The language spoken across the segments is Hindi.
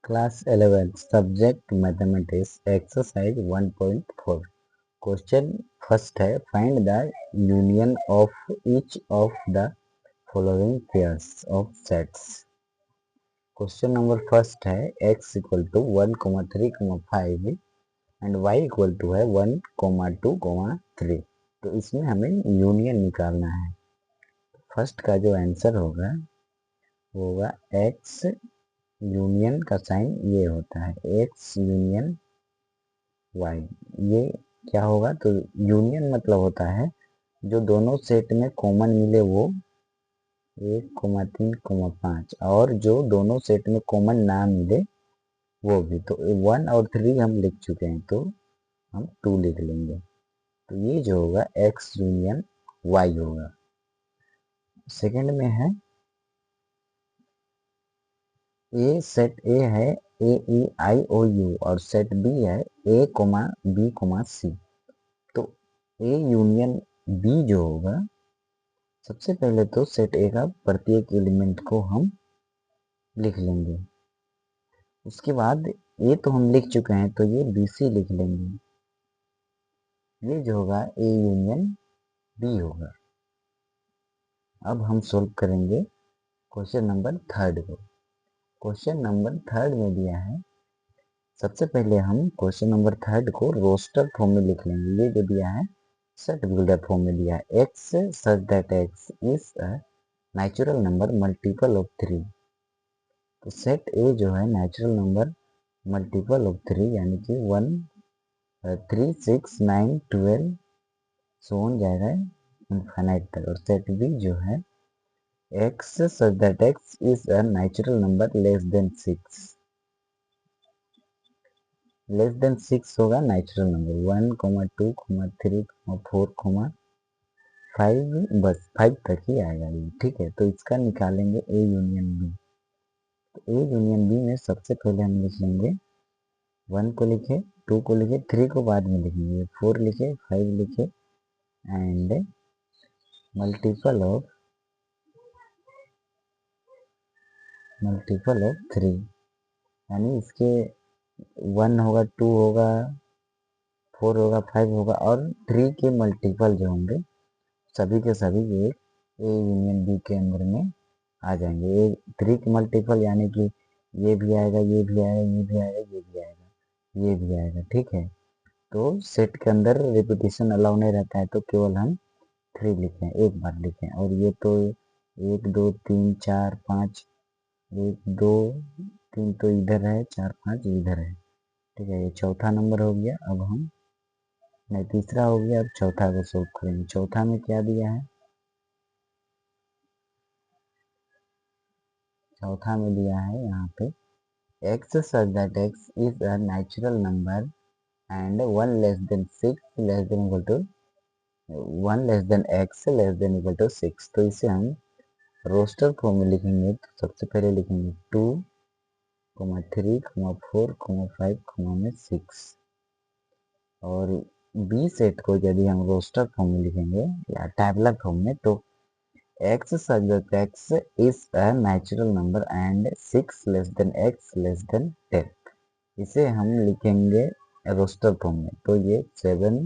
Class 11 subject mathematics exercise 1.4 question first है find the union of each of the following pairs of sets. Question number first है x equal to 1,3,5 and y equal to है 1,2,3। तो इसमें हमें यूनियन निकालना है। फर्स्ट का जो आंसर होगा वो होगा x यूनियन का साइन ये होता है x यूनियन y। ये क्या होगा तो यूनियन मतलब होता है जो दोनों सेट में कॉमन मिले वो 1,3,5 और जो दोनों सेट में कॉमन ना मिले वो भी। तो 1 और 3 हम लिख चुके हैं तो हम 2 लिख लेंगे। तो ये जो होगा x यूनियन y होगा। सेकंड में है ए सेट ए है AEIOU और सेट बी है A,B,C। तो ए यूनियन बी जो होगा सबसे पहले तो सेट ए का प्रत्येक एलिमेंट को हम लिख लेंगे। उसके बाद ए तो हम लिख चुके हैं तो ये BC लिख लेंगे। ये जो होगा ए यूनियन बी होगा। अब हम सोल्व करेंगे क्वेश्चन नंबर थर्ड को। क्वेश्चन नंबर थर्ड में दिया है सबसे पहले हम क्वेश्चन नंबर थर्ड को रोस्टर फॉर्म में लिख लेंगे। ये जो दिया है सेट बिल्डर फॉर्म में दिया है x such that x is a natural number multiple of 3। तो सेट ए जो है नेचुरल नंबर मल्टीपल ऑफ 3 यानी कि 1 3 6 9 12 सो ऑन जाएगा इनफाइनाइट तक। और सेट बी जो है x such that x is a natural number less than 6। Less than 6 होगा नेचुरल नंबर 1, 2, 3, 4, 5, बस 5 तक ही आएगा ये। ठीक है, तो इसका निकालेंगे ए यूनियन बी। तो ए यूनियन बी में सबसे पहले हम लिख लेंगे 1 को लिखे, 2 को लिखे, 3 को बाद में लिखेंगे, 4 लिखे, 5 लिखे एंड मल्टीपल ऑफ 3 यानी इसके 1 होगा, 2 होगा, 4 होगा, 5 होगा और 3 के मल्टीपल जो होंगे सभी के सभी ये ए यूनियन बी के अंदर में आ जाएंगे। ये 3 के मल्टीपल यानी कि ये भी आएगा, ये भी आएगा, ये भी आएगा, ये भी आएगा, ये भी आएगा। ठीक है, तो सेट के अंदर रिपीटेशन अलाउ नहीं रहता है तो केवल हम 3 लिखें, एक बार लिखें। और ये तो 1 2 3 4 5, 1 2 3 तो इधर है, 4 5 इधर है। ठीक है, ये चौथा नंबर हो गया। अब हम नहीं, तीसरा हो गया। अब चौथा को सोल्व करेंगे। चौथा में क्या दिया है, चौथा में दिया है यहाँ पे x such that x is a natural number and 1 less than 6 less than equal to 1 less than x less than equal to 6। तो इसे हम रोस्टर फॉर्म में लिखेंगे। तो सबसे पहले लिखेंगे 2, 3, 4, 5, 6 और बी सेट को यदि हम रोस्टर फॉर्म में लिखेंगे या टैबुलर फॉर्म में तो x such that x is a natural number and 6 less than x less than 10। इसे हम लिखेंगे रोस्टर फॉर्म में। तो ये 7,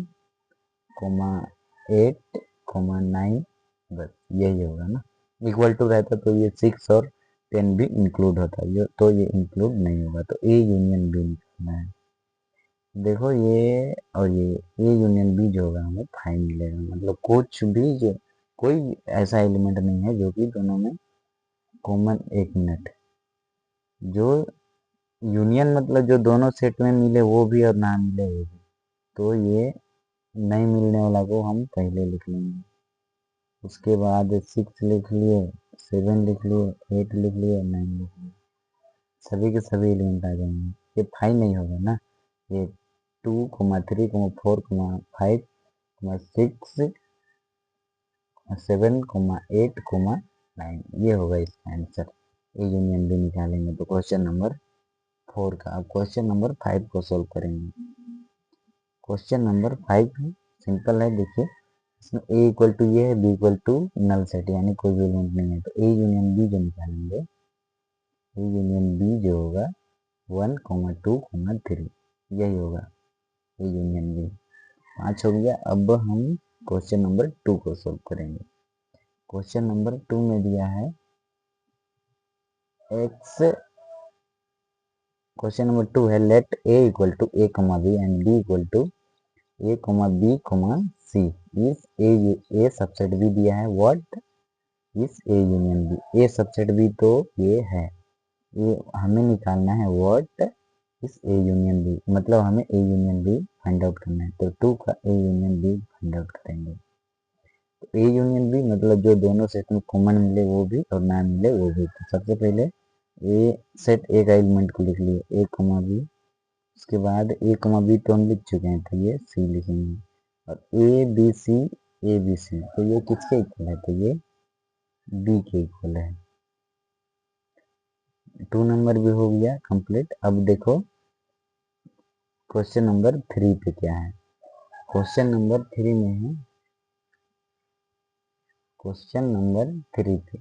8, 9 बस यही होगा ना। इक्वल टू रहता तो ये 6 और 10 भी इंक्लूड होता है, तो ये इंक्लूड नहीं होगा। तो ए यूनियन बी लिखना है। देखो ये और ये ए यूनियन बी जो होगा हमें 5 मिलेगा। मतलब कुछ भी जो कोई ऐसा एलिमेंट नहीं है जो कि दोनों में कॉमन। 1 मिनट, जो यूनियन मतलब जो दोनों सेट में मिले वो भी और ना मिले वो भी। तो ये नहीं मिलने वाला को हम पहले लिख लेंगे। उसके बाद 6 लिख लिए, 7 लिख लिए, 8 लिख लिए, 9 लिख लिए, सभी के सभी एलिमेंट आ जाएंगे। ये 5 नहीं होगा ना, ये 2, 3, 4, 5, 6, 7, 8, 9 ये होगा इसका आंसर। ए यूनियन बी निकालेंगे तो क्वेश्चन नंबर 4 का। अब क्वेश्चन नंबर 5 को सोल्व करेंगे। क्वेश्चन नंबर 5 सिंपल है। देखिए इसमें ए इक्वल टू ये है, B equal to null set यानी कोई भी एलिमेंट नहीं है। तो ए यूनियन बी जो निकालेंगे, ए यूनियन बी जो होगा 1,2,3 यही होगा ए यूनियन बी। 5 हो गया। अब हम क्वेश्चन नंबर 2 को सोल्व करेंगे। क्वेश्चन नंबर 2 में दिया है एक्स। क्वेश्चन नंबर 2 है let A equal to A comma B and B equal to A comma B कमा सी इस ए सबसेट बी दिया है। What is A union B. A subset B तो ये है, ये हमें निकालना है what is A union B, मतलब हमें A union B find out करना है। तो 2 का A union B find out करेंगे। तो ए यूनियन बी मतलब जो दोनों सेट में कॉमन मिले वो भी और ना मिले वो भी। तो सबसे पहले ए सेट ए का एलिमेंट को लिख लिए ए कमा बी। उसके बाद ए कमा बी तो हम लिख चुके हैं तो ये सी लिखेंगे। और ए बी सी तो ये किसके इक्वल है, तो ये बी के इक्वल है। 2 नंबर भी हो गया कंप्लीट। अब देखो क्वेश्चन नंबर 3 पे क्या है। क्वेश्चन नंबर 3 में है, क्वेश्चन नंबर 3 पे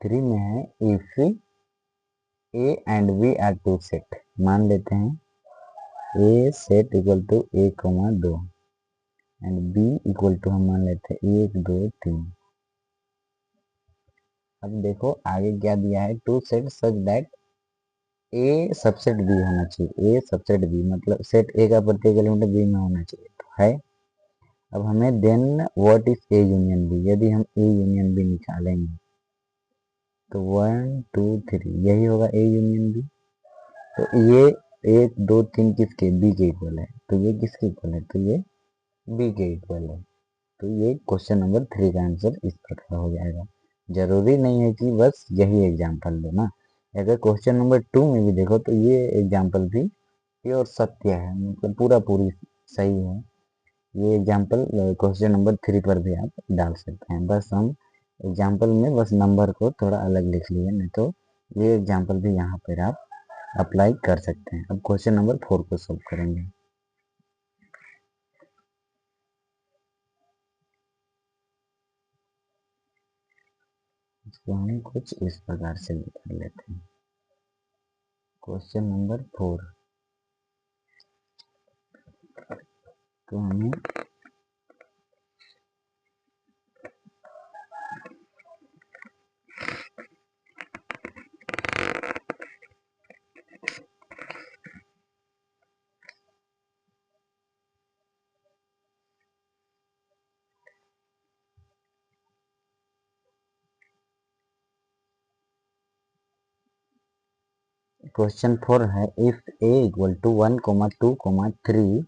3 में है if A and B are two set. मान लेते हैं A set equal to A comma 2 and B equal to हम मान लेते हैं 1 2 3। अब देखो आगे क्या दिया है, two set such that A subset B होना चाहिए। ए सबसेट बी मतलब सेट ए का प्रत्येक एलिमेंट बी में होना चाहिए, तो है। अब हमें then what is A union B, यदि हम ए यूनियन बी निकालेंगे तो 1 2 3 यही होगा ए यूनियन बी। तो ये 1 2 3 किसके, बी के इक्वल है। तो ये किसके इक्वल है, तो ये बी के इक्वल है। तो ये क्वेश्चन नंबर 3 का आंसर इस प्रकार हो जाएगा। जरूरी नहीं है कि बस यही एग्जाम्पल दो ना, अगर क्वेश्चन नंबर 2 में भी देखो तो ये एग्जाम्पल भी प्योर सत्य है, मतलब पूरा पूरी सही है। ये एग्जाम्पल क्वेश्चन नंबर 3 पर भी आप डाल सकते हैं। बस हम एग्जाम्पल में बस नंबर को थोड़ा अलग लिख लिए, नहीं तो ये एग्जाम्पल भी यहाँ पर आप अप्लाई कर सकते हैं। अब क्वेश्चन नंबर 4 को सोल्व करेंगे। इसको हम कुछ इस प्रकार से लिख लेते हैं। क्वेश्चन नंबर 4 तो हमें क्वेश्चन 4 है if A equal to 1 2 3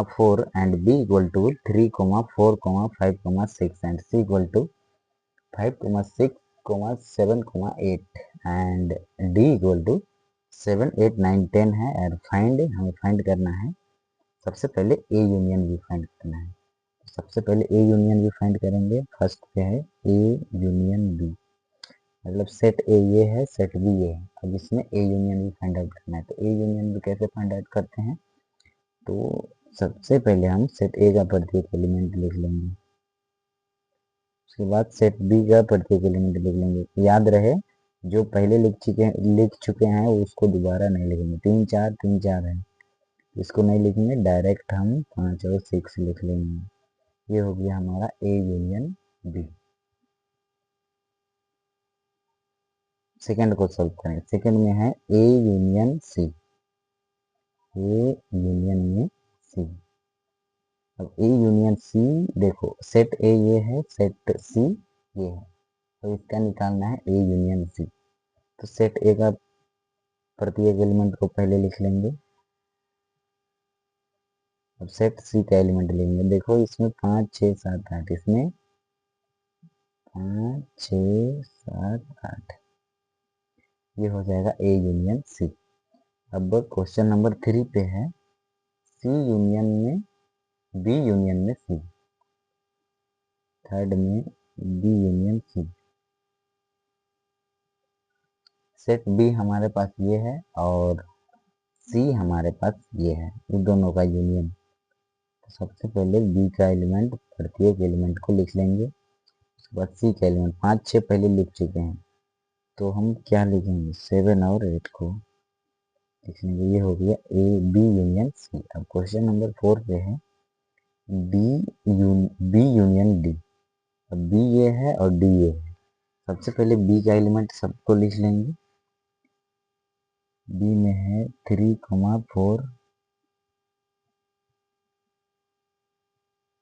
4 and B equal to 3 4 5 6 and C equal to 5 6 7 8 and D equal to 7 8 9 10 है। और हमें फाइंड करना है सबसे पहले ए यूनियन बी फाइंड करना है। सबसे पहले ए यूनियन बी फाइंड करेंगे। फर्स्ट पे है ए यूनियन बी, मतलब सेट ए ये है सेट बी ये है। अब इसमें ए यूनियन भी फाइंड आउट करना है। तो ए यूनियन भी कैसे फाइंड आउट करते हैं, तो सबसे पहले हम सेट ए का प्रत्येक एलिमेंट लिख लेंगे, उसके बाद सेट बी का प्रत्येक एलिमेंट लिख लेंगे। याद रहे जो पहले लिख चुके हैं उसको दोबारा नहीं लिखेंगे। 3 4 3 4 है, इसको नहीं लिखेंगे, डायरेक्ट हम 5 और 6 लिख लेंगे। ये हो गया हमारा ए यूनियन बी। सेकंड को सोल्व करें। सेकंड में है A union C, A union में सी। अब ए यूनियन सी देखो सेट ए ये है सेट सी ये है, तो इसका निकालना है ए यूनियन सी। तो सेट ए का प्रत्येक एलिमेंट को पहले लिख लेंगे, अब सेट सी का एलिमेंट लेंगे। देखो इसमें 5 6 7 8, इसमें 5 6 7 8 ये हो जाएगा ए यूनियन सी। अब क्वेश्चन नंबर 3 पे है सी यूनियन में बी यूनियन में सी। थर्ड में B union C. Set B हमारे पास ये है और सी हमारे पास ये है, इन दोनों का यूनियन। तो सबसे पहले बी का एलिमेंट प्रत्येक एलिमेंट को लिख लेंगे, उसके बाद सी का एलिमेंट 5 6 पहले लिख चुके हैं। तो हम क्या लिखेंगे, 7 और 8 को लिखेंगे। ये हो गया ए बी यूनियन सी। अब क्वेश्चन नंबर 4 पे है बी यूनियन डी। अब बी ये है और डी ये है। सबसे पहले बी का एलिमेंट सबको लिख लेंगे। बी में है 3, 4,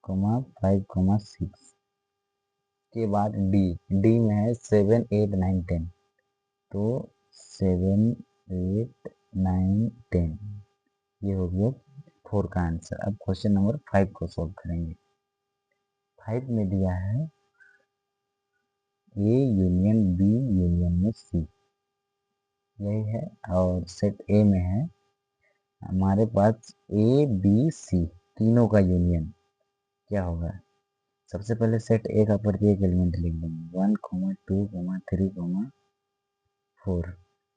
5, 6 के बाद डी में है 7, 8, 9, 10। तो 7, 8, 9, 10 ये हो गया 4 का आंसर। अब क्वेश्चन नंबर 5 को सॉल्व करेंगे। 5 में दिया है ए यूनियन बी यूनियन में सी, यही है। और सेट ए में है हमारे पास ए बी सी तीनों का यूनियन। क्या होगा, सबसे पहले सेट ए का प्रत्येक एलिमेंट लिख लेंगे 1, 2, 3, 4।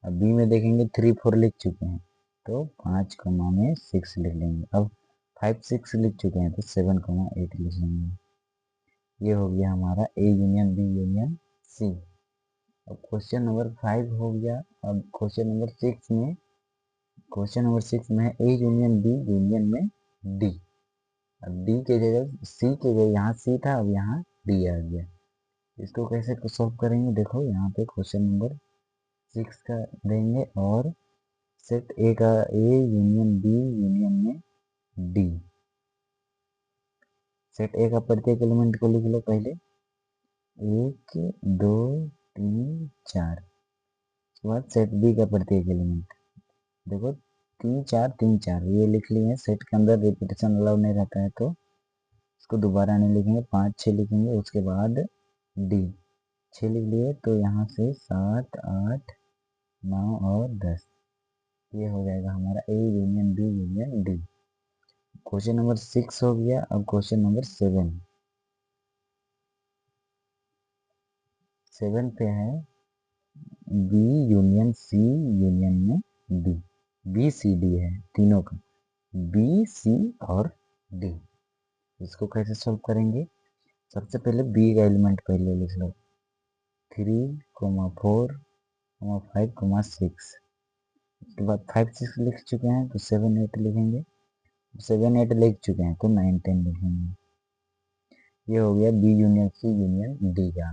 अब बी में देखेंगे 3, 4 लिख चुके हैं तो 5 में 6 लिख लेंगे। अब 5, 6 लिख चुके हैं तो 7, 8 लिख लेंगे। ये हो गया हमारा A union B union C. अब क्वेश्चन नंबर 5 हो गया। अब क्वेश्चन नंबर 6 में है ए यूनियन बी यूनियन में डी। अब डी के जगह सी के जगह यहाँ सी था, अब यहाँ डी आ गया। इसको कैसे सॉल्व करेंगे, देखो यहाँ पे क्वेश्चन नंबर 6 का देंगे और सेट ए का ए यूनियन बी यूनियन में डी। सेट ए का प्रत्येक एलिमेंट को लिख लो पहले 1, 2, 3, 4। उसके बाद सेट बी का प्रत्येक एलिमेंट देखो 3, 4, 3, 4 ये लिख लिए हैं। सेट के अंदर रिपीटेशन अलाउ नहीं रहता है तो इसको दोबारा नहीं लिखेंगे, 5, 6 लिखेंगे। उसके बाद डी 6 लिख लिए तो यहाँ से 7, 8, 9 और 10 ये हो जाएगा हमारा A union B union D. Question number 6 हो गया। अब क्वेश्चन नंबर 7 पे है बी यूनियन सी यूनियन में डी। बी सी डी है तीनों का, बी सी और डी। इसको कैसे सॉल्व करेंगे, सबसे पहले बी का एलिमेंट पहले लिख लो 3, 4, 5, 6। उसके बाद 5, 6 लिख चुके हैं तो 7, 8 लिखेंगे। 7, 8 लिख चुके हैं तो 9, 10 लिखेंगे। ये हो गया B union C union D का।